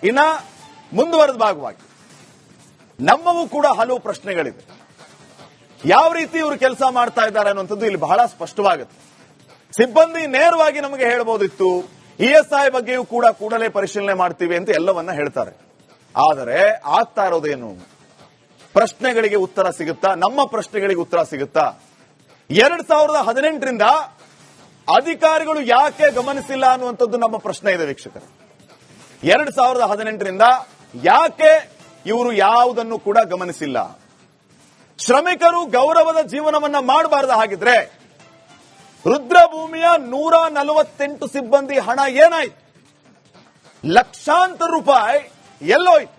ಇನ್ನ ಮುಂದುವರೆದ ಭಾಗವಾಗಿ ನಮ್ಮವು ಕೂಡ ಹಲವು ಪ್ರಶ್ನೆಗಳಿವೆ. ಯಾವ ರೀತಿ ಇವರು ಕೆಲಸ ಮಾಡ್ತಾ ಇದ್ದಾರೆ ಅನ್ನುವಂಥದ್ದು ಇಲ್ಲಿ ಬಹಳ ಸ್ಪಷ್ಟವಾಗುತ್ತೆ. ಸಿಬ್ಬಂದಿ ನೇರವಾಗಿ ನಮಗೆ ಹೇಳಬಹುದಿತ್ತು, ಇಎಸ್ಐ ಬಗ್ಗೆಯೂ ಕೂಡ ಕೂಡಲೇ ಪರಿಶೀಲನೆ ಮಾಡ್ತೀವಿ ಅಂತ ಎಲ್ಲವನ್ನ ಹೇಳ್ತಾರೆ. ಆದರೆ ಆಗ್ತಾ ಇರೋದೇನು? ಪ್ರಶ್ನೆಗಳಿಗೆ ಉತ್ತರ ಸಿಗುತ್ತಾ? ನಮ್ಮ ಪ್ರಶ್ನೆಗಳಿಗೆ ಉತ್ತರ ಸಿಗುತ್ತಾ? 2018ರಿಂದ ಅಧಿಕಾರಿಗಳು ಯಾಕೆ ಗಮನಿಸಿಲ್ಲ ಅನ್ನುವಂಥದ್ದು ನಮ್ಮ ಪ್ರಶ್ನೆ ಇದೆ ವೀಕ್ಷಕರು. 2018ರಿಂದ ಯಾಕೆ ಇವರು ಯಾವುದನ್ನು ಕೂಡ ಗಮನಿಸಿಲ್ಲ? ಶ್ರಮಿಕರು ಗೌರವದ ಜೀವನವನ್ನ ಮಾಡಬಾರದು. ಹಾಗಿದ್ರೆ ರುದ್ರಭೂಮಿಯ 148 ಸಿಬ್ಬಂದಿ ಹಣ ಏನಾಯ್ತು? ಲಕ್ಷಾಂತರ ರೂಪಾಯಿ ಎಲ್ಲೋಯ್ತು?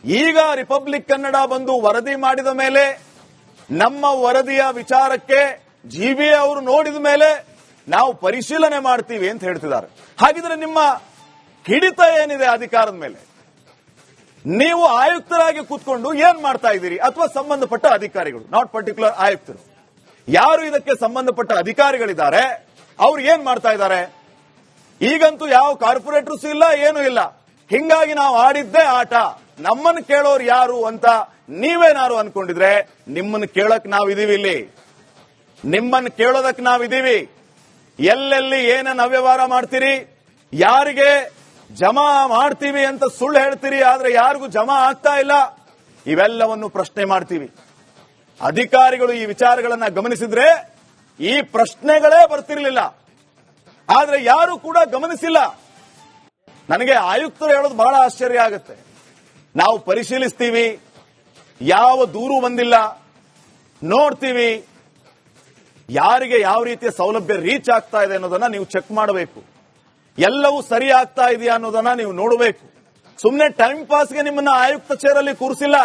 ಈಗ ರಿಪಬ್ಲಿಕ್ ಕನ್ನಡ ಬಂದು ವರದಿ ಮಾಡಿದ ಮೇಲೆ, ನಮ್ಮ ವರದಿಯ ವಿಚಾರಕ್ಕೆ ಜಿಬಿ ಅವರು ನೋಡಿದ ಮೇಲೆ ನಾವು ಪರಿಶೀಲನೆ ಮಾಡ್ತೀವಿ ಅಂತ ಹೇಳ್ತಿದ್ದಾರೆ. ಹಾಗಿದ್ರೆ ನಿಮ್ಮ ಹಿಡಿತ ಏನಿದೆ ಅಧಿಕಾರದ ಮೇಲೆ? ನೀವು ಆಯುಕ್ತರಾಗಿ ಕೂತ್ಕೊಂಡು ಏನ್ ಮಾಡ್ತಾ ಇದ್ದೀರಿ? ಅಥವಾ ಸಂಬಂಧಪಟ್ಟ ಅಧಿಕಾರಿಗಳು, ನಾಟ್ ಪರ್ಟಿಕ್ಯುಲರ್ ಆಯುಕ್ತರು, ಯಾರು ಇದಕ್ಕೆ ಸಂಬಂಧಪಟ್ಟ ಅಧಿಕಾರಿಗಳಿದ್ದಾರೆ ಅವ್ರು ಏನ್ ಮಾಡ್ತಾ ಇದ್ದಾರೆ? ಈಗಂತೂ ಯಾವ ಕಾರ್ಪೊರೇಟರ್ಸ್ ಇಲ್ಲ, ಏನೂ ಇಲ್ಲ. ಹಿಂಗಾಗಿ ನಾವು ಆಡಿದ್ದೇ ಆಟ. ನಮ್ಮನ್ನು ಕೇಳೋರು ಯಾರು ಅಂತ ನೀವೇನಾರು ಅನ್ಕೊಂಡಿದ್ರೆ ನಿಮ್ಮನ್ನು ಕೇಳಕ್ ನಾವಿದೀವಿ. ಇಲ್ಲಿ ನಿಮ್ಮನ್ನು ಕೇಳೋದಕ್ಕೆ ನಾವಿದೀವಿ. ಎಲ್ಲೆಲ್ಲಿ ಏನನ್ನ ಅವ್ಯವಹಾರ ಮಾಡ್ತೀರಿ, ಯಾರಿಗೆ ಜಮಾ ಮಾಡ್ತೀವಿ ಅಂತ ಸುಳ್ಳು ಹೇಳ್ತೀರಿ, ಆದ್ರೆ ಯಾರಿಗೂ ಜಮಾ ಆಗ್ತಾ ಇಲ್ಲ, ಇವೆಲ್ಲವನ್ನು ಪ್ರಶ್ನೆ ಮಾಡ್ತೀವಿ. ಅಧಿಕಾರಿಗಳು ಈ ವಿಚಾರಗಳನ್ನ ಗಮನಿಸಿದ್ರೆ ಈ ಪ್ರಶ್ನೆಗಳೇ ಬರ್ತಿರ್ಲಿಲ್ಲ. ಆದ್ರೆ ಯಾರು ಕೂಡ ಗಮನಿಸಿಲ್ಲ. ನನಗೆ ಆಯುಕ್ತರು ಹೇಳೋದು ಬಹಳ ಆಶ್ಚರ್ಯ ಆಗುತ್ತೆ. ನಾವು ಪರಿಶೀಲಿಸ್ತೀವಿ, ಯಾವ ದೂರು ಬಂದಿಲ್ಲ, ನೋಡ್ತೀವಿ, ಯಾರಿಗೆ ಯಾವ ರೀತಿಯ ಸೌಲಭ್ಯ ರೀಚ್ ಆಗ್ತಾ ಇದೆ ಅನ್ನೋದನ್ನ ನೀವು ಚೆಕ್ ಮಾಡಬೇಕು. ಎಲ್ಲವೂ ಸರಿ ಆಗ್ತಾ ಇದೆಯಾ ಅನ್ನೋದನ್ನ ನೀವು ನೋಡಬೇಕು. ಸುಮ್ಮನೆ ಟೈಮ್ ಪಾಸ್ಗೆ ನಿಮ್ಮನ್ನ ಆಯುಕ್ತ ಚೇರಲ್ಲಿ ಕೂರಿಸಿಲ್ಲ,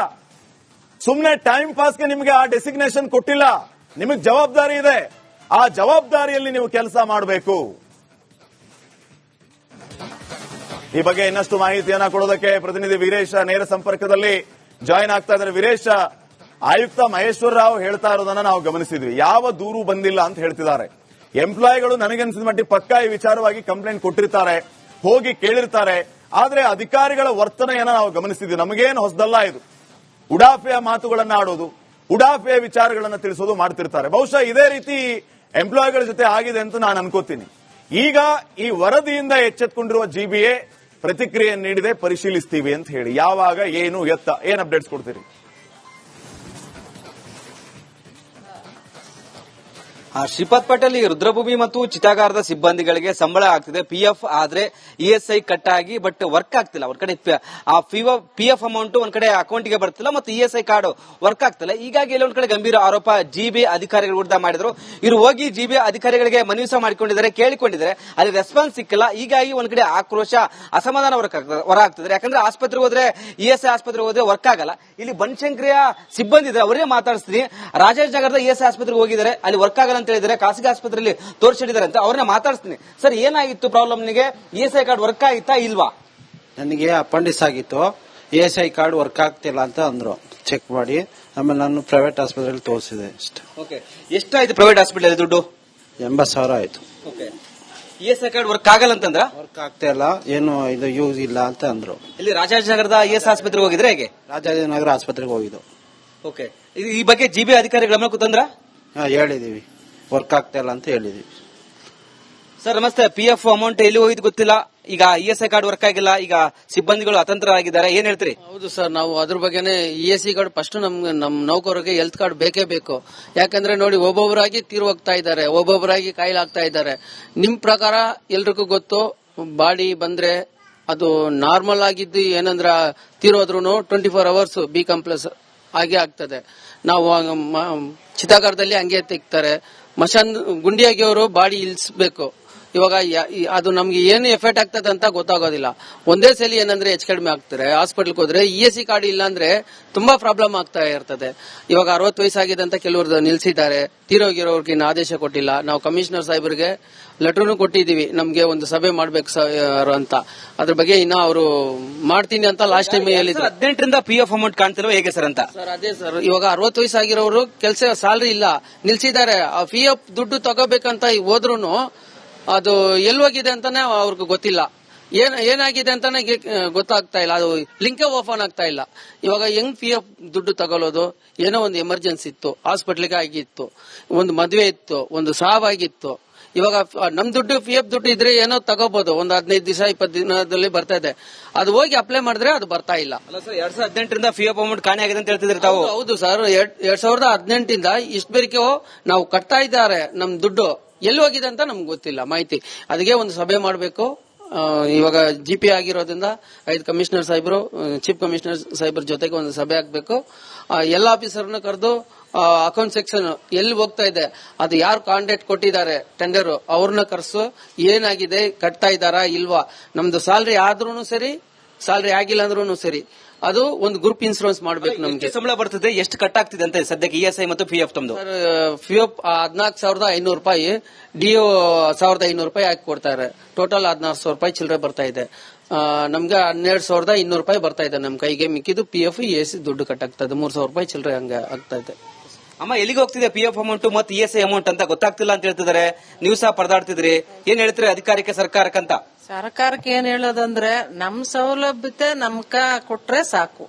ಸುಮ್ಮನೆ ಟೈಮ್ ಪಾಸ್ಗೆ ನಿಮಗೆ ಆ ಡೆಸಿಗ್ನೇಷನ್ ಕೊಟ್ಟಿಲ್ಲ. ನಿಮಗೆ ಜವಾಬ್ದಾರಿ ಇದೆ. ಆ ಜವಾಬ್ದಾರಿಯಲ್ಲಿ ನೀವು ಕೆಲಸ ಮಾಡಬೇಕು. ಈ ಬಗ್ಗೆ ಇನ್ನಷ್ಟು ಮಾಹಿತಿಯನ್ನ ಕೊಡೋದಕ್ಕೆ ಪ್ರತಿನಿಧಿ ವೀರೇಶ ನೇರ ಸಂಪರ್ಕದಲ್ಲಿ ಜಾಯಿನ್ ಆಗ್ತಾ ಇದ್ದಾರೆ. ವೀರೇಶ, ಆಯುಕ್ತ ಮಹೇಶ್ವರ ರಾವ್ ಹೇಳ್ತಾ ಇರೋದನ್ನ ನಾವು ಗಮನಿಸಿದ್ವಿ. ಯಾವ ದೂರು ಬಂದಿಲ್ಲ ಅಂತ ಹೇಳ್ತಿದ್ದಾರೆ. ಎಂಪ್ಲಾಯಿಗಳು ನನಗನ್ಸಿದ ಮಟ್ಟಿಗೆ ಪಕ್ಕಾ ಈ ವಿಚಾರವಾಗಿ ಕಂಪ್ಲೇಂಟ್ ಕೊಟ್ಟಿರ್ತಾರೆ, ಹೋಗಿ ಕೇಳಿರ್ತಾರೆ. ಆದ್ರೆ ಅಧಿಕಾರಿಗಳ ವರ್ತನೆಯನ್ನ ನಾವು ಗಮನಿಸಿದ್ವಿ. ನಮಗೇನು ಹೊಸದಲ್ಲ ಇದು. ಉಡಾಫೆಯ ಮಾತುಗಳನ್ನ ಆಡೋದು, ಉಡಾಫೆಯ ವಿಚಾರಗಳನ್ನ ತಿಳಿಸೋದು ಮಾಡ್ತಿರ್ತಾರೆ. ಬಹುಶಃ ಇದೇ ರೀತಿ ಎಂಪ್ಲಾಯಿಗಳ ಜೊತೆ ಆಗಿದೆ ಅಂತ ನಾನು ಅನ್ಕೋತೀನಿ. ಈಗ ಈ ವರದಿಯಿಂದ ಎಚ್ಚೆತ್ತುಕೊಂಡಿರುವ ಜಿಬಿಎ ಪ್ರತಿಕ್ರಿಯೆ ನೀಡಿದೆ, ಪರಿಶೀಲಿಸ್ತೀವಿ ಅಂತ ಹೇಳಿ. ಯಾವಾಗ, ಏನು, ಎತ್ತ, ಏನ್ ಅಪ್ಡೇಟ್ಸ್ ಕೊಡ್ತೀರಿ? ಶ್ರೀಪಾದ್ ಪಟೇಲ್, ಈ ರುದ್ರಭೂಮಿ ಮತ್ತು ಚಿತಾಗಾರದ ಸಿಬ್ಬಂದಿಗಳಿಗೆ ಸಂಬಳ ಆಗ್ತಿದೆ, ಪಿಎಫ್ ಆದ್ರೆ ಇಎಸ್ಐ ಕಟ್ ಆಗಿ, ಬಟ್ ವರ್ಕ್ ಆಗ್ತಿಲ್ಲ. ಒಂದ್ ಕಡೆ ಆ ಪಿಎಫ್ ಅಮೌಂಟ್ ಒಂದ್ ಕಡೆ ಅಕೌಂಟ್ಗೆ ಬರ್ತಿಲ್ಲ ಮತ್ತು ಇಎಸ್ಐ ಕಾರ್ಡ್ ವರ್ಕ್ ಆಗ್ತಿಲ್ಲ. ಹೀಗಾಗಿ ಇಲ್ಲಿ ಒಂದ್ ಕಡೆ ಗಂಭೀರ ಆರೋಪ ಜಿಬಿ ಅಧಿಕಾರಿಗಳ ವಿರುದ್ಧ ಮಾಡಿದ್ರು. ಇವರು ಹೋಗಿ ಜಿಬಿ ಅಧಿಕಾರಿಗಳಿಗೆ ಮನವಿ ಸಹ ಮಾಡಿಕೊಂಡಿದ್ದಾರೆ, ಕೇಳಿಕೊಂಡಿದ್ದಾರೆ. ಅಲ್ಲಿ ರೆಸ್ಪಾನ್ಸ್ ಸಿಕ್ಕಿಲ್ಲ. ಹೀಗಾಗಿ ಒಂದ್ ಕಡೆ ಆಕ್ರೋಶ, ಅಸಮಾಧಾನ ಹೊರ ಆಗ್ತಿದ್ದಾರೆ. ಯಾಕಂದ್ರೆ ಆಸ್ಪತ್ರೆಗೆ ಹೋದ್ರೆ, ಇಎಸ್ಐ ಆಸ್ಪತ್ರೆಗೆ ಹೋದ್ರೆ ವರ್ಕ್ ಆಗಲ್ಲ. ಇಲ್ಲಿ ಬನಶಂಕರಿಯ ಸಿಬ್ಬಂದಿ ಇದ್ರೆ ಅವರೇ ಮಾತಾಡಿಸ್ತೀನಿ. ರಾಜೇಶ್ ನಗರದ ಇಎಸ್ಐ ಆಸ್ಪತ್ರೆಗೆ ಹೋಗಿದ್ದಾರೆ, ಅಲ್ಲಿ ವರ್ಕ್ ಆಗಲ್ಲ ಅಂತ ಹೇಳಿದರೆ ಖಾಸಗಿ ಆಸ್ಪತ್ರೆಯಲ್ಲಿ ತೋರಿಸಿದ್ದಾರೆ ಅಂತ ಅವ್ರನ್ನ ಮಾತಾಡ್ತೀನಿ. ಸರ್, ಏನಾಗಿತ್ತು ಪ್ರಾಬ್ಲಮ್? ನಿಮಗೆ ಇಎಸ್ಐ ಕಾರ್ಡ್ ವರ್ಕ್ ಆಗಿತ್ತಾ ಇಲ್ವಾ? ನನಗೆ ಅಪೆಂಡಿಸ್ ಆಗಿತ್ತು, ಇಎಸ್ಐ ಕಾರ್ಡ್ ವರ್ಕ್ ಆಗ್ತಿಲ್ಲ ಅಂತ ಅಂದ್ರು. ಚೆಕ್ ಮಾಡಿ ಆಮೇಲೆ ನಾನು ಪ್ರೈವೇಟ್ ಆಸ್ಪತ್ರೆಯಲ್ಲಿ ತೋರಿಸಿದೆ ಅಷ್ಟೇ. ಓಕೆ, ಎಷ್ಟಾಯ್ತು ಪ್ರೈವೇಟ್ ಹಾಸ್ಪಿಟಲ್ ದುಡ್ಡು? 80,000 ಆಯ್ತು. ಓಕೆ, ಇಎಸ್ಐ ಕಾರ್ಡ್ ವರ್ಕ್ ಆಗಲ್ಲ ಅಂತಂದ್ರ? ವರ್ಕ್ ಆಗ್ತಾ ಇಲ್ಲ, ಏನು ಇದು ಯೂಸ್ ಇಲ್ಲ ಅಂತ ಅಂದ್ರು. ಇಲ್ಲಿ ರಾಜಾಜಿನಗರದ ಇಎಸ್ಐ ಆಸ್ಪತ್ರೆಗೆ ಹೋಗಿದ್ರೆ ಹೇಗೆ? ರಾಜಾಜಿನಗರ ಆಸ್ಪತ್ರೆಗೆ ಹೋಗಿದ್ದು. ಓಕೆ, ಈ ಬಗ್ಗೆ ಜಿಬಿ ಅಧಿಕಾರಿಗಳ ಗಮನಕ್ಕೆ ತಂದ್ರ? ಹೇಳಿದೀವಿ, ವರ್ಕ್ ಆಗ್ತಾ ಇಲ್ಲ ಅಂತ ಹೇಳಿದೀವಿ. ಸರ್ ನಮಸ್ತೆ. ಪಿಎಫ್ ಅಮೌಂಟ್ ಎಲ್ಲಿ ಹೋಗಿದ್ದು ಗೊತ್ತಿಲ್ಲ, ಈಗ ಇಎಸ್ಐ ಕಾರ್ಡ್ ವರ್ಕ್ ಆಗಿಲ್ಲ, ಈಗ ಸಿಬ್ಬಂದಿಗಳು ಅತಂತ್ರರಾಗಿದ್ದಾರೆ, ಏನ್ ಹೇಳ್ತೀರಿ? ಹೌದು ಸರ್, ನಾವು ಅದ್ರ ಬಗ್ಗೆನೇ ಇಎಸ್ಐ ಕಾರ್ಡ್ ಫಸ್ಟ್ ನಮ್ ನೌಕರರಿಗೆ ಹೆಲ್ತ್ ಕಾರ್ಡ್ ಬೇಕೇ ಬೇಕು. ಯಾಕಂದ್ರೆ ನೋಡಿ, ಒಬ್ಬೊಬ್ಬರಾಗಿ ತೀರ್ ಹೋಗ್ತಾ ಇದ್ದಾರೆ, ಒಬ್ಬೊಬ್ಬರಾಗಿ ಕಾಯಿಲೆ ಆಗ್ತಾ ಇದ್ದಾರೆ. ನಿಮ್ ಪ್ರಕಾರ ಎಲ್ರಿಗೂ ಗೊತ್ತು, ಬಾಡಿ ಬಂದ್ರೆ ಅದು ನಾರ್ಮಲ್ ಆಗಿದ್ದು ಏನಂದ್ರ ತೀರೋದ್ರು 24 ಅವರ್ಸ್ ಬಿ ಕಂಪ್ಲೆಕ್ಸ್ ಹಾಗೆ ಆಗ್ತದೆ. ನಾವು ಚಿತಾಗಾರದಲ್ಲಿ ಹಂಗೆ ತೆಗ್ತಾರೆ. ಮಶಾನ್ ಗುಂಡಿಯಾಗಿಯವರು ಬಾಡಿ ಇಳಿಸಬೇಕು. ಇವಾಗ ಅದು ನಮ್ಗೆ ಏನು ಎಫೆಕ್ಟ್ ಆಗ್ತದೆ ಅಂತ ಗೊತ್ತಾಗೋದಿಲ್ಲ. ಒಂದೇ ಸಲ ಏನಂದ್ರೆ ಹೆಚ್ಚು ಕಡಿಮೆ ಆಗ್ತಾರೆ. ಹಾಸ್ಪಿಟಲ್ಗೆ ಹೋದ್ರೆ ಇಎಸ್ಐ ಕಾರ್ಡ್ ಇಲ್ಲ ಅಂದ್ರೆ ತುಂಬಾ ಪ್ರಾಬ್ಲಮ್ ಆಗ್ತಾ ಇರ್ತದೆ. ಇವಾಗ 60 ವಯಸ್ಸಾಗಿದೆ ಅಂತ ಕೆಲವರು ನಿಲ್ಸಿದ್ದಾರೆ, ತೀರೋಗಿರೋರ್ಗೆ ಇನ್ನು ಆದೇಶ ಕೊಟ್ಟಿಲ್ಲ. ನಾವು ಕಮಿಷನರ್ ಸಾಹೇಬರಿಗೆ ಲೆಟರ್ನು ಕೊಟ್ಟಿದೀವಿ, ನಮ್ಗೆ ಒಂದು ಸಭೆ ಮಾಡ್ಬೇಕು ಸರ್ ಅಂತ. ಅದ್ರ ಬಗ್ಗೆ ಇನ್ನ ಅವರು ಮಾಡ್ತೀನಿ ಅಂತ ಲಾಸ್ಟ್ ಟೈಮ್ ಹೇಳಿದ್ರು. 18ರಿಂದ ಪಿಎಫ್ ಅಮೌಂಟ್ ಕಾಣ್ತಿಲ್ವ ಹೇಗೆ ಸರ್ ಅಂತ? ಸರ್ ಅದೇ ಸರ್, ಇವಾಗ 60 ವಯಸ್ಸಾಗಿರೋರು ಕೆಲಸ ಸ್ಯಾಲರಿ ಇಲ್ಲ, ನಿಲ್ಸಿದ್ದಾರೆ. ಆ ಪಿಎಫ್ ದುಡ್ಡು ತಗೋಬೇಕಂತ ಹೋದ್ರು ಅದು ಎಲ್ಲೋಗಿದೆ ಅಂತಾನೆ ಅವ್ರಿಗೆ ಗೊತ್ತಿಲ್ಲ. ಏನಾಗಿದೆ ಅಂತಾನೆ ಗೊತ್ತಾಗ್ತಾ ಇಲ್ಲ, ಅದು ಲಿಂಕೇ ಓಪನ್ ಆಗ್ತಾ ಇಲ್ಲ. ಇವಾಗ ಹೆಂಗ್ PF ದುಡ್ಡು ತಗೊಳ್ಳೋದು? ಏನೋ ಒಂದು ಎಮರ್ಜೆನ್ಸಿ ಇತ್ತು, ಹಾಸ್ಪಿಟ್ಲಿಗೆ ಆಗಿತ್ತು, ಒಂದು ಮದ್ವೆ ಇತ್ತು, ಒಂದು ಸಾವಾಗಿತ್ತು. ಇವಾಗ ನಮ್ ದುಡ್ಡು PF ದುಡ್ಡು ಇದ್ರೆ ಏನೋ ತಗೋಬಹುದು, ಒಂದು 15 ದಿವಸ 20 ದಿನದಲ್ಲಿ ಬರ್ತಾ ಇದೆ. ಅದು ಹೋಗಿ ಅಪ್ಲೈ ಮಾಡಿದ್ರೆ ಅದು ಬರ್ತಾ ಇಲ್ಲ. ಅಲ್ಲ ಸರ್, 2018ರಿಂದ PF ಅಮೌಂಟ್ ಕಾಣೆ ಆಗಿದೆ ಅಂತ ಹೇಳ್ತಿದ್ರಿ ತಾವು. ಹೌದು ಸರ್, 2018ಇಂದ ಇಷ್ಟವರೆಗೂ ನಾವು ಕಟ್ತಾ ಇದ್ದಾರೆ. ನಮ್ ದುಡ್ಡು ಎಲ್ಲಿ ಹೋಗಿದೆ ಅಂತ ನಮ್ಗೆ ಗೊತ್ತಿಲ್ಲ ಮಾಹಿತಿ. ಅದಕ್ಕೆ ಒಂದು ಸಭೆ ಮಾಡಬೇಕು. ಇವಾಗ GP ಆಗಿರೋದ್ರಿಂದ 5 ಕಮಿಷನರ್ ಸಾಹೇಬರು, ಚೀಫ್ ಕಮಿಷನರ್ ಸಾಹೇಬ್ರ ಜೊತೆಗೆ ಒಂದು ಸಭೆ ಆಗ್ಬೇಕು. ಎಲ್ಲ ಆಫೀಸರ್ನ ಕರೆದು ಅಕೌಂಟ್ ಸೆಕ್ಷನ್ ಎಲ್ಲಿ ಹೋಗ್ತಾ ಇದೆ, ಅದು ಯಾರು ಕಾಂಟ್ಯಾಕ್ಟ್ ಕೊಟ್ಟಿದ್ದಾರೆ ಟೆಂಡರ್, ಅವ್ರನ್ನ ಕರೆಸು, ಏನಾಗಿದೆ, ಕಟ್ತಾ ಇದ್ದಾರಾ ಇಲ್ವಾ, ನಮ್ದು ಸ್ಯಾಲರಿ ಆದ್ರೂ ಸರಿ, ಸ್ಯಾಲರಿ ಆಗಿಲ್ಲ ಅಂದ್ರೂ ಸರಿ, ಅದು ಒಂದು ಗ್ರೂಪ್ ಇನ್ಸೂರೆನ್ಸ್ ಮಾಡ್ಬೇಕು. ನಮ್ಗೆ ಸಂಬಳ ಬರ್ತದೆ, ಎಷ್ಟು ಕಟ್ ಆಗ್ತಿದೆ ಅಂತ ಸದ್ಯಕ್ಕೆ ESI ಮತ್ತು PF ತಮ್ದು? PF 14,500 ರೂಪಾಯಿ, DO 1,500 ರೂಪಾಯಿ ಹಾಕಿ ಕೊಡ್ತಾರೆ. ಟೋಟಲ್ 16,000 ರೂಪಾಯಿ ಚಿಲ್ಲರೆ ಬರ್ತಾ ಇದೆ. ನಮ್ಗೆ 12,200 ರೂಪಾಯಿ ಬರ್ತಾ ಇದೆ ನಮ್ ಕೈಗೆ. ಮಿಕ್ಕಿದ್ದು PF ESI ದುಡ್ಡು ಕಟ್ ಆಗ್ತಾ ಇದೆ. 3,000 ರೂಪಾಯಿ ಚಿಲ್ಲರೆ ಹಂಗೆ ಆಗ್ತಾ ಇದೆ. ಅಮ್ಮ, ಎಲ್ಲಿಗೆ ಹೋಗ್ತಿದೆ PF ಅಮೌಂಟ್ ಮತ್ತು ESI ಅಮೌಂಟ್ ಅಂತ ಗೊತ್ತಾಗ್ತಿಲ್ಲ ಅಂತ ಹೇಳ್ತಿದ್ದಾರೆ. ನೀವು ಸಹ ಪರದಾಡ್ತಿದ್ರಿ, ಏನ್ ಹೇಳ್ತೀರಿ ಅಧಿಕಾರಕ್ಕೆ, ಸರ್ಕಾರಕ್ಕಂತ? ಸರ್ಕಾರಕ್ಕೆ ಏನ್ ಹೇಳೋದಂದ್ರೆ, ನಮ್ ಸೌಲಭ್ಯತೆ ನಮ್ಕ ಕೊಟ್ರೆ ಸಾಕು.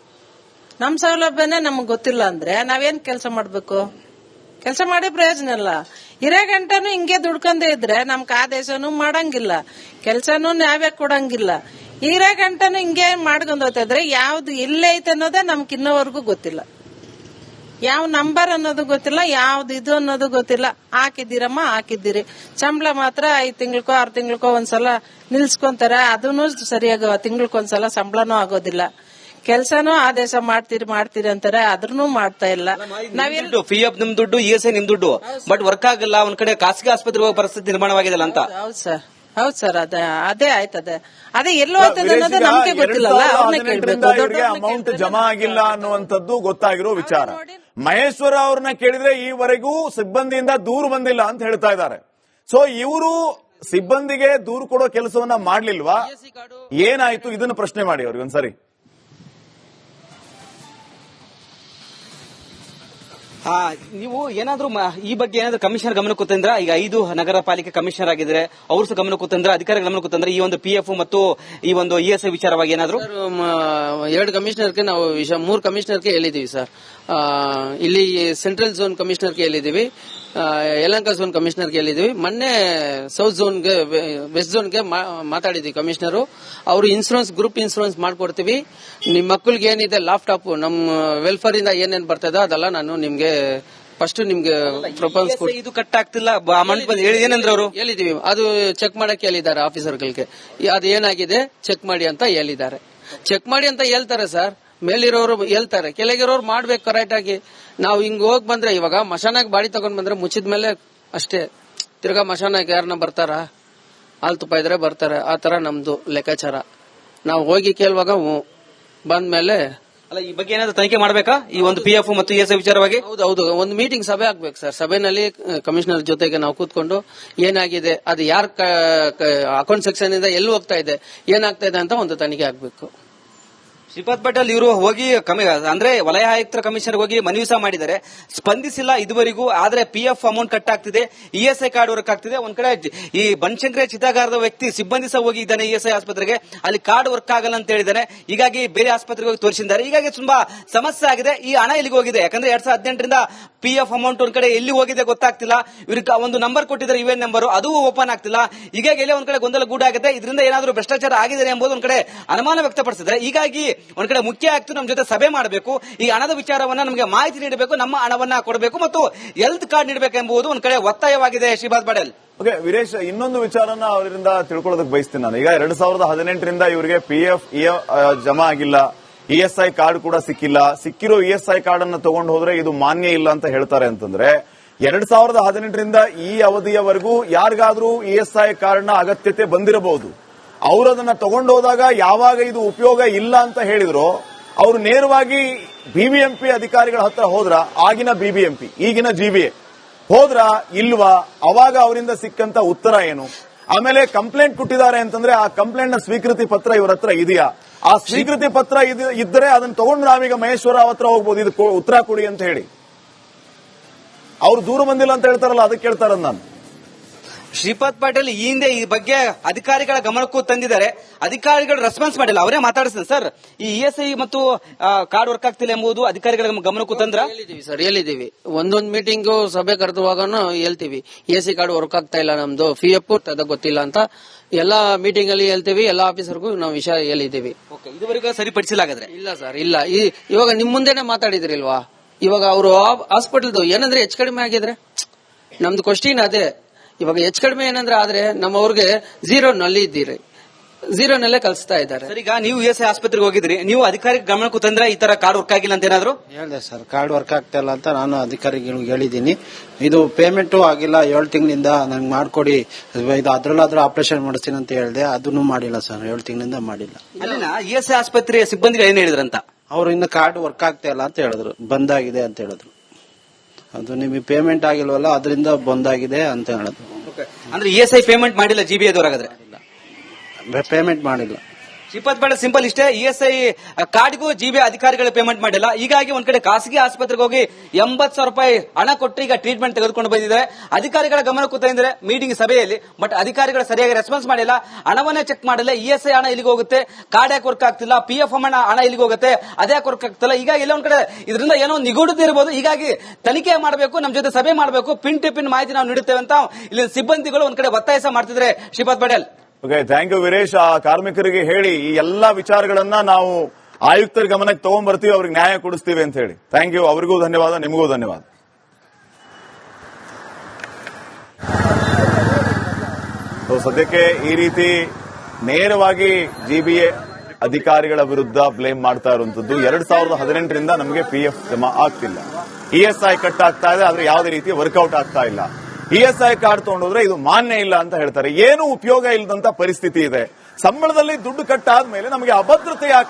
ನಮ್ ಸೌಲಭ್ಯನೇ ನಮ್ಗೆ ಗೊತ್ತಿಲ್ಲ ಅಂದ್ರೆ ನಾವೇನ್ ಕೆಲಸ ಮಾಡ್ಬೇಕು? ಕೆಲಸ ಮಾಡಿ ಪ್ರಯೋಜನ ಇಲ್ಲ. ಇರೇ ಗಂಟನು ಹಿಂಗೆ ದುಡ್ಕೊಂಡೇ ಇದ್ರೆ ನಮ್ಗೆ ಆದೇಶನು ಮಾಡಂಗಿಲ್ಲ, ಕೆಲ್ಸನೂ ನಾವೇ ಕೊಡಂಗಿಲ್ಲ. ಇರೇ ಗಂಟನು ಹಿಂಗೆ ಮಾಡ್ಕೊಂಡ್ ಹೋಗ್ತಾ ಇದ್ರೆ ಯಾವ್ದು ಎಲ್ಲೇ ಐತೆ ಅನ್ನೋದೇ ನಮ್ಗೆ ಇನ್ನೋವರೆಗೂ ಗೊತ್ತಿಲ್ಲ. ಯಾವ ನಂಬರ್ ಅನ್ನೋದು ಗೊತ್ತಿಲ್ಲ, ಯಾವ್ದು ಇದು ಅನ್ನೋದು ಗೊತ್ತಿಲ್ಲ. ಹಾಕಿದ್ದೀರಮ್ಮ, ಹಾಕಿದ್ದೀರಿ. ಸಂಬಳ ಮಾತ್ರ 5 ತಿಂಗಳಿಗೋ 6 ತಿಂಗಳಿಗೋ ಒಂದ್ಸಲ ನಿಲ್ಸ್ಕೊಂತಾರೆ. ಅದನ್ನು ಸರಿಯಾಗಿ ತಿಂಗಳಿಗೊಂದ್ಸಲ ಸಂಬಳನೂ ಆಗೋದಿಲ್ಲ. ಕೆಲ್ಸನೂ ಆದೇಶ ಮಾಡ್ತೀರಿ ಅಂತಾರೆ, ಅದ್ರೂ ಮಾಡ್ತಾ ಇಲ್ಲ. ನಾವೇನು PF ನಿಮ್ ದುಡ್ಡು, ESI ನಿಮ್ ದುಡ್ಡು, ಬಟ್ ವರ್ಕ್ ಆಗಲ್ಲ. ಒಂದ್ ಕಡೆ ಖಾಸಗಿ ಆಸ್ಪತ್ರೆ ಹೋಗೋ ಪರಿಸ್ಥಿತಿ ನಿರ್ಮಾಣವಾಗಿದೆಲ್ಲ ಅಂತ. ಹೌದು ಸರ್, ಅದೇ ಆಯ್ತದೆ. ಅದೇ ಎಲ್ಲೋ ಹೋಗ್ತದೆ ಅನ್ನೋದು ನಮ್ಗೆ ಗೊತ್ತಿಲ್ಲಲ್ಲ, ಅವ್ರನ್ನ ಕೇಳ್ಬೇಕು. ಅಮೌಂಟ್ ಜಮಾ ಆಗಿಲ್ಲ ಅನ್ನುವಂಥದ್ದು ಗೊತ್ತಾಗಿರೋ ವಿಚಾರ. ಮಹೇಶ್ವರ ಅವ್ರನ್ನ ಕೇಳಿದ್ರೆ ಈವರೆಗೂ ಸಿಬ್ಬಂದಿಯಿಂದ ದೂರು ಬಂದಿಲ್ಲ ಅಂತ ಹೇಳ್ತಾ ಇದ್ದಾರೆ. ಸೊ ಇವರು ಸಿಬ್ಬಂದಿಗೆ ದೂರು ಕೊಡೋ ಕೆಲಸವನ್ನ ಮಾಡ್ಲಿಲ್ವಾ, ಏನಾಯ್ತು? ಇದನ್ನ ಪ್ರಶ್ನೆ ಮಾಡಿ ಅವ್ರಿಗೆ ಒಂದ್ಸರಿ. ನೀವು ಏನಾದ್ರೂ ಈ ಬಗ್ಗೆ ಏನಾದ್ರೂ ಕಮಿಷನರ್ ಗಮನಕ್ಕೆ ತಂದ್ರ? ಈಗ 5 ನಗರ ಪಾಲಿಕೆ ಕಮಿಷನರ್ ಆಗಿದ್ರೆ ಅವ್ರು ಸಹ ಗಮನಕ್ಕೆ ತಂದ್ರ, ಅಧಿಕಾರಿಗಳ ಗಮನಕ್ಕೆ ತಂದ್ರೆ ಈ ಒಂದು PF ಮತ್ತು ಈ ಒಂದು ESI ವಿಚಾರವಾಗಿ ಏನಾದ್ರು? 2 ಕಮಿಷನರ್ಗೆ ನಾವು 3 ಕಮಿಷನರ್ಗೆ ಹೇಳಿದೀವಿ ಸರ್. ಇಲ್ಲಿ ಸೆಂಟ್ರಲ್ ಝೋನ್ ಕಮಿಷನರ್ಗೆ ಹೇಳಿದೀವಿ, ಯಲಹಂಕ ಝೋನ್ ಕಮಿಷನರ್ಗೆ ಹೇಳಿದೀವಿ. ಮೊನ್ನೆ ಸೌತ್ ಝೋನ್ಗೆ, ವೆಸ್ಟ್ ಝೋನ್ಗೆ ಮಾತಾಡಿದೀವಿ ಕಮಿಷನರು. ಅವರು ಇನ್ಸೂರೆನ್ಸ್, ಗ್ರೂಪ್ ಇನ್ಸೂರೆನ್ಸ್ ಮಾಡ್ಕೊಡ್ತೀವಿ. ನಿಮ್ ಮಕ್ಕಳಿಗೆ ಏನಿದೆ ಲ್ಯಾಪ್ಟಾಪ್, ನಮ್ ವೆಲ್ಫೇರ್ ಇಂದ ಏನೇನ್ ಬರ್ತದ ಅದೆಲ್ಲ ನಾನು ನಿಮ್ಗೆ ಫಸ್ಟ್ ನಿಮ್ಗೆ ಪ್ರಪೋಸ್ ಕೊಡಿ. ಇದು ಕಟ್ ಆಗ್ತಿಲ್ಲ ಏನಂದ್ರೆ ಅವರು ಹೇಳಿದೀವಿ, ಅದು ಚೆಕ್ ಮಾಡಕ್ಕೆ ಹೇಳಿದ್ದಾರೆ ಆಫೀಸರ್ಗಳಿಗೆ. ಅದು ಏನಾಗಿದೆ ಚೆಕ್ ಮಾಡಿ ಅಂತ ಹೇಳಿದ್ದಾರೆ. ಚೆಕ್ ಮಾಡಿ ಅಂತ ಹೇಳ್ತಾರೆ ಸರ್, ಮೇಲಿರೋರು ಹೇಳ್ತಾರೆ, ಕೆಳಗಿರೋರು ಮಾಡ್ಬೇಕು ಕರೆಕ್ಟ್ ಆಗಿ. ನಾವು ಹಿಂಗ್ ಹೋಗ್ ಬಂದ್ರೆ, ಇವಾಗ ಮಶಾನಾಗ ಬಾಡಿ ತಗೊಂಡ್ ಬಂದ್ರೆ ಮುಚ್ಚಿದ್ಮೇಲೆ ಅಷ್ಟೇ, ತಿರ್ಗಾ ಮಶಾನಾಗ ಯಾರನ್ನ ಬರ್ತಾರ, ಹಾಲು ತುಪ್ಪ ಇದ್ರೆ ಬರ್ತಾರೆ. ಆ ತರ ನಮ್ದು ಲೆಕ್ಕಾಚಾರ. ನಾವು ಹೋಗಿ ಕೇಳುವಾಗ ಬಂದ್ಮೇಲೆ ಅಲ್ಲ, ಈ ಬಗ್ಗೆ ಏನಾದ್ರು ತನಿಖೆ ಮಾಡ್ಬೇಕಾ ಈ ಒಂದು PF ಮತ್ತು ESI ವಿಚಾರವಾಗಿ? ಹೌದು, ಒಂದು ಮೀಟಿಂಗ್ ಸಭೆ ಆಗ್ಬೇಕು ಸರ್. ಸಭೆನಲ್ಲಿ ಕಮಿಷನರ್ ಜೊತೆಗೆ ನಾವು ಕೂತ್ಕೊಂಡು ಏನಾಗಿದೆ, ಅದು ಯಾರ ಅಕೌಂಟ್ ಸೆಕ್ಷನ್ ಇಂದ ಎಲ್ಲಿ ಹೋಗ್ತಾ ಇದೆ, ಏನಾಗ್ತಾ ಇದೆ ಅಂತ ಒಂದು ತನಿಖೆ ಆಗ್ಬೇಕು. ಶ್ರೀಪಾದ್ ಪಟೇಲ್ ಇವರು ಹೋಗಿ ಅಂದ್ರೆ ವಲಯ ಆಯುಕ್ತರ ಕಮಿಷನರ್ ಹೋಗಿ ಮನವಿ ಸಹ ಮಾಡಿದ್ದಾರೆ, ಸ್ಪಂದಿಸಿಲ್ಲ ಇದುವರೆಗೂ. ಆದ್ರೆ PF ಅಮೌಂಟ್ ಕಟ್ ಆಗ್ತಿದೆ, ESI ಕಾರ್ಡ್ ವರ್ಕ್ ಆಗ್ತಿದೆ. ಒಂದ್ ಕಡೆ ಈ ಬನಶಂಕರಿ ಚಿತಾಗಾರದ ವ್ಯಕ್ತಿ ಸಿಬ್ಬಂದಿ ಸಹ ಹೋಗಿ ಇದ್ದಾನೆ ESI ಆಸ್ಪತ್ರೆಗೆ, ಅಲ್ಲಿ ಕಾರ್ಡ್ ವರ್ಕ್ ಆಗಲ್ಲ ಅಂತ ಹೇಳಿದ್ದಾನೆ. ಹೀಗಾಗಿ ಬೇರೆ ಆಸ್ಪತ್ರೆಗೆ ಹೋಗಿ ತೋರಿಸಿದ್ದಾರೆ. ಹೀಗಾಗಿ ತುಂಬಾ ಸಮಸ್ಯೆ ಆಗಿದೆ. ಈ ಹಣ ಎಲ್ಲಿಗೆ ಹೋಗಿದೆ? ಯಾಕಂದ್ರೆ 2018ರಿಂದ PF ಅಮೌಂಟ್ ಒಂದ್ ಕಡೆ ಎಲ್ಲಿ ಹೋಗಿದೆ ಗೊತ್ತಾಗ್ತಿಲ್ಲ. ಇವ್ರಿಗೆ ಒಂದು ನಂಬರ್ ಕೊಟ್ಟಿದ್ದಾರೆ, UN ನಂಬರ್, ಅದು ಓಪನ್ ಆಗ್ತಿಲ್ಲ. ಹೀಗಾಗಿ ಎಲ್ಲೇ ಒಂದ್ ಕಡೆ ಗೊಂದಲ ಗೂಡಾಗಿದೆ. ಇದರಿಂದ ಏನಾದ್ರೂ ಭ್ರಷ್ಟಾಚಾರ ಆಗಿದೆ ಎಂಬುದು ಒಂದ್ ಕಡೆ ಅನುಮಾನ ವ್ಯಕ್ತಪಡಿಸಿದ್ರೆ, ಹೀಗಾಗಿ ಒಂದ್ ಕಡೆ ಮುಖ್ಯ ಆಯ್ತು ನಮ್ಮ ಜೊತೆ ಸಭೆ ಮಾಡಬೇಕು, ಈ ಹಣದ ವಿಚಾರವನ್ನ ನಮಗೆ ಮಾಹಿತಿ ನೀಡಬೇಕು, ನಮ್ಮ ಹಣವನ್ನ ಕೊಡಬೇಕು ಮತ್ತು ಹೆಲ್ತ್ ಕಾರ್ಡ್ ನೀಡಬೇಕು ಎಂಬುದು ಒಂದ್ ಕಡೆ ಒತ್ತಾಯವಾಗಿದೆ. ಶ್ರೀಪಾದ್ ಪಟೇಲ್. ಓಕೆ ವೀರೇಶ್, ಇನ್ನೊಂದು ವಿಚಾರನ ಅವರಿಂದ ತಿಳ್ಕೊಳ್ಳೋದಕ್ಕೆ ಬಯಸ್ತೀನಿ ನಾನು. ಈಗ 2018ರಿಂದ ಇವರಿಗೆ PF ಜಮಾ ಆಗಿಲ್ಲ, ESI ಕಾರ್ಡ್ ಕೂಡ ಸಿಕ್ಕಿಲ್ಲ. ಸಿಕ್ಕಿರೋ ESI ಕಾರ್ಡ್ ಅನ್ನ ತಗೊಂಡು ಹೋದ್ರೆ ಇದು ಮಾನ್ಯ ಇಲ್ಲ ಅಂತ ಹೇಳ್ತಾರೆ. ಅಂತಂದ್ರೆ 2018ರಿಂದ ಈ ಅವಧಿಯವರೆಗೂ ಯಾರಿಗಾದ್ರೂ ESI ಕಾರ್ಡ್ ನ ಅಗತ್ಯತೆ ಬಂದಿರಬಹುದು. ಅವರು ಅದನ್ನ ತಗೊಂಡು ಹೋದಾಗ ಯಾವಾಗ ಇದು ಉಪಯೋಗ ಇಲ್ಲ ಅಂತ ಹೇಳಿದ್ರು, ಅವರು ನೇರವಾಗಿ BBMP ಅಧಿಕಾರಿಗಳ ಹತ್ರ ಹೋದ್ರ, ಆಗಿನ BBMP ಈಗಿನ GBA ಹೋದ್ರ ಇಲ್ವಾ? ಅವಾಗ ಅವರಿಂದ ಸಿಕ್ಕಂತ ಉತ್ತರ ಏನು? ಆಮೇಲೆ ಕಂಪ್ಲೇಂಟ್ ಕೊಟ್ಟಿದ್ದಾರೆ ಅಂತಂದ್ರೆ ಆ ಕಂಪ್ಲೇಂಟ್ ನ ಸ್ವೀಕೃತಿ ಪತ್ರ ಇವ್ರ ಹತ್ರ ಇದೆಯಾ? ಆ ಸ್ವೀಕೃತಿ ಪತ್ರ ಇದ್ರೆ ಅದನ್ನ ತಗೊಂಡು ನಾವೀಗ ಮಹೇಶ್ವರ ಹತ್ರ ಹೋಗ್ಬೋದು, ಇದು ಉತ್ತರ ಕೊಡಿ ಅಂತ ಹೇಳಿ. ಅವ್ರು ದೂರ ಬಂದಿಲ್ಲ ಅಂತ ಹೇಳ್ತಾರಲ್ಲ, ಅದಕ್ಕೆ ಕೇಳ್ತಾರ ನಾನು. ಶ್ರೀಪಾದ್ ಪಾಟೀಲ್ ಈ ಹಿಂದೆ ಈ ಬಗ್ಗೆ ಅಧಿಕಾರಿಗಳ ಗಮನಕ್ಕೂ ತಂದಿದ್ದಾರೆ, ಅಧಿಕಾರಿಗಳು ರೆಸ್ಪಾನ್ಸ್ ಮಾಡಿಲ್ಲ. ಅವರೇ ಮಾತಾಡಿಸ್ತಾರೆ ಸರ್, ಈ ESI ಮತ್ತು ಕಾರ್ಡ್ ವರ್ಕ್ ಆಗ್ತಿಲ್ಲ ಎಂಬುದು ಅಧಿಕಾರಿಗಳ ಗಮನಕ್ಕೂ ತಂದ್ರ. ಹೇಳಿದೀವಿ ಸರ್, ಹೇಳಿದೀವಿ. ಒಂದೊಂದ್ ಮೀಟಿಂಗು ಸಭೆ ಕರೆದುವಾಗನು ಹೇಳ್ತೀವಿ, ESI ಕಾರ್ಡ್ ವರ್ಕ್ ಆಗ್ತಾ ಇಲ್ಲ, ನಮ್ದು PF ಗೊತ್ತಿಲ್ಲ ಅಂತ ಎಲ್ಲಾ ಮೀಟಿಂಗ್ ಅಲ್ಲಿ ಹೇಳ್ತೀವಿ. ಎಲ್ಲಾ ಆಫೀಸರ್ಗೂ ನಾವು ವಿಷಯ ಹೇಳಿದೀವಿ. ಇದುವರೆಗೂ ಸರಿಪಡಿಸಲಾಗದ್ರೆ ಇಲ್ಲ ಸರ್, ಇಲ್ಲ. ಇವಾಗ ನಿಮ್ ಮುಂದೆನೆ ಮಾತಾಡಿದ್ರಿಲ್ವಾ, ಇವಾಗ ಅವರು ಹಾಸ್ಪಿಟಲ್ದು ಏನಂದ್ರೆ ಹೆಚ್ಚು ಕಡಿಮೆ ಆಗಿದ್ರೆ ನಮ್ದು ಕ್ವಶ್ಚನ್ ಅದೇ. ಇವಾಗ ಹೆಚ್ಚು ಕಡಿಮೆ ಏನಂದ್ರೆ ಆದ್ರೆ ನಮ್ಮವ್ರಿಗೆ ಝೀರೋನಲ್ಲಿ ಇದ್ದೀರಿ, ಝೀರೋನಲ್ಲೇ ಕಳಿಸ್ತಾ ಇದ್ದಾರೆ. ಸರ್, ಈಗ ನೀವು ESI ಆಸ್ಪತ್ರೆಗೆ ಹೋಗಿದ್ರಿ, ನೀವು ಅಧಿಕಾರಿ ಗಮನಕ್ಕೂ ತಂದ್ರೆ ಈ ತರ ಕಾರ್ಡ್ ವರ್ಕ್ ಆಗಿಲ್ಲ ಅಂತ ಏನಾದ್ರು ಹೇಳಿದೆ ಸರ್, ಕಾರ್ಡ್ ವರ್ಕ್ ಆಗ್ತಾ ಇಲ್ಲ ಅಂತ ನಾನು ಅಧಿಕಾರಿಗಳಿಗೆ ಹೇಳಿದ್ದೀನಿ. ಇದು ಪೇಮೆಂಟು ಆಗಿಲ್ಲ 7 ತಿಂಗಳಿಂದ ನಂಗೆ ಮಾಡ್ಕೊಡಿ, ಇದು ಅದ್ರಲ್ಲಾದ್ರೂ ಆಪರೇಷನ್ ಮಾಡಿಸ್ತೀನಿ ಅಂತ ಹೇಳಿದೆ, ಅದನ್ನು ಮಾಡಿಲ್ಲ ಸರ್, 7 ತಿಂಗಳಿಂದ ಮಾಡಿಲ್ಲ. ಅಲ್ಲಿನ ESI ಆಸ್ಪತ್ರೆಯ ಸಿಬ್ಬಂದಿಗಳು ಏನ್ ಹೇಳಿದ್ರಂತ? ಅವ್ರು ಇನ್ನು ಕಾರ್ಡ್ ವರ್ಕ್ ಆಗ್ತಾ ಇಲ್ಲ ಅಂತ ಹೇಳಿದ್ರು, ಬಂದಾಗಿದೆ ಅಂತ ಹೇಳಿದ್ರು. ಅದು ನಿಮಗೆ ಪೇಮೆಂಟ್ ಆಗಿಲ್ವಲ್ಲ, ಅದರಿಂದ ಬಂದಾಗಿದೆ ಅಂತ ಹೇಳಿದ್ರು. ಅಂದ್ರೆ ESI ಪೇಮೆಂಟ್ ಮಾಡಿಲ್ಲ GBAದವರಾಗದ್ರೆ? ಪೇಮೆಂಟ್ ಮಾಡಿಲ್ಲ. ಶ್ರೀಪಾದ್ ಪಾಟೀಲ್ ಸಿಂಪಲ್ ಇಷ್ಟೇ, ESI ಕಾರ್ಡ್ಗೂ GBA ಅಧಿಕಾರಿಗಳು ಪೇಮೆಂಟ್ ಮಾಡಿಲ್ಲ. ಹೀಗಾಗಿ ಒಂದ್ ಕಡೆ ಖಾಸಗಿ ಆಸ್ಪತ್ರೆಗೆ ಹೋಗಿ 80,000 ರೂಪಾಯಿ ಹಣ ಕೊಟ್ಟು ಈಗ ಟ್ರೀಟ್ಮೆಂಟ್ ತೆಗೆದುಕೊಂಡು ಬಂದಿದ್ದಾರೆ. ಅಧಿಕಾರಿಗಳ ಗಮನಕ್ಕೂ ತಂದಿದ್ದಾರೆ ಮೀಟಿಂಗ್ ಸಭೆಯಲ್ಲಿ, ಬಟ್ ಅಧಿಕಾರಿಗಳು ಸರಿಯಾಗಿ ರೆಸ್ಪಾನ್ಸ್ ಮಾಡಿಲ್ಲ. ಹಣವನ್ನೇ ಚೆಕ್ ಮಾಡಿಲ್ಲ. ESI ಹಣ ಇಲ್ಲಿಗೆ ಹೋಗುತ್ತೆ, ಕಾರ್ಡ್ ಯಾಕೆ ವರ್ಕ್ ಆಗ್ತಿಲ್ಲ, PF ಹಣ ಇಲ್ಲಿಗೆ ಹೋಗುತ್ತೆ, ಅದೇ ವರ್ಕ್ ಆಗ್ತಿಲ್ಲ. ಹೀಗಾಗಿ ಎಲ್ಲ ಒಂದ್ ಕಡೆ ಇದರಿಂದ ಏನೋ ನಿಗೂಢತೆ ಇರಬಹುದು. ಹೀಗಾಗಿ ತನಿಖೆ ಮಾಡಬೇಕು, ನಮ್ ಜೊತೆ ಸಭೆ ಮಾಡಬೇಕು, ಪಿನ್ ಟು ಪಿನ್ ಮಾಹಿತಿ ನಾವು ನೀಡುತ್ತೇವೆ ಅಂತ ಇಲ್ಲಿ ಸಿಬ್ಬಂದಿಗಳು ಒಂದ್ ಕಡೆ ಒತ್ತಾಯ ಮಾಡ್ತಿದ್ರೆ. Shripad Patil, okay, thank you Veeresh. ಆ ಕಾರ್ಮಿಕರಿಗೆ ಹೇಳಿ ಈ ಎಲ್ಲಾ ವಿಚಾರಗಳನ್ನ ನಾವು ಆಯುಕ್ತರ ಗಮನಕ್ಕೆ ತಗೊಂಡ್ಬರ್ತೀವಿ, ಅವ್ರಿಗೆ ನ್ಯಾಯ ಕೊಡಿಸ್ತೀವಿ ಅಂತ ಹೇಳಿ. ಥ್ಯಾಂಕ್ ಯು, ಅವರಿಗೂ ಧನ್ಯವಾದ, ನಿಮಗೂ ಧನ್ಯವಾದ. ಸದ್ಯಕ್ಕೆ ಈ ರೀತಿ ನೇರವಾಗಿ GBA ಅಧಿಕಾರಿಗಳ ವಿರುದ್ಧ ಬ್ಲೇಮ್ ಮಾಡ್ತಾ ಇರುವಂತದ್ದು. 2018ರಿಂದ ನಮಗೆ PF ಜಮಾ ಆಗ್ತಿಲ್ಲ, ESI ಕಟ್ ಆಗ್ತಾ ಇದೆ, ಆದ್ರೆ ಯಾವುದೇ ರೀತಿ ವರ್ಕೌಟ್ ಆಗ್ತಾ ಇಲ್ಲ. ESI ಕಾರ್ಡ್ ತಗೊಂಡೋದ್ರೆ ಇದು ಮಾನ್ಯ ಇಲ್ಲ ಅಂತ ಹೇಳ್ತಾರೆ. ಏನು ಉಪಯೋಗ ಇಲ್ಲದಂತ ಪರಿಸ್ಥಿತಿ ಇದೆ. ಸಂಬಳದಲ್ಲಿ ದುಡ್ಡು ಕಟ್ ಆದ್ಮೇಲೆ ನಮಗೆ ಅಭದ್ರತೆ ಯಾಕೆ?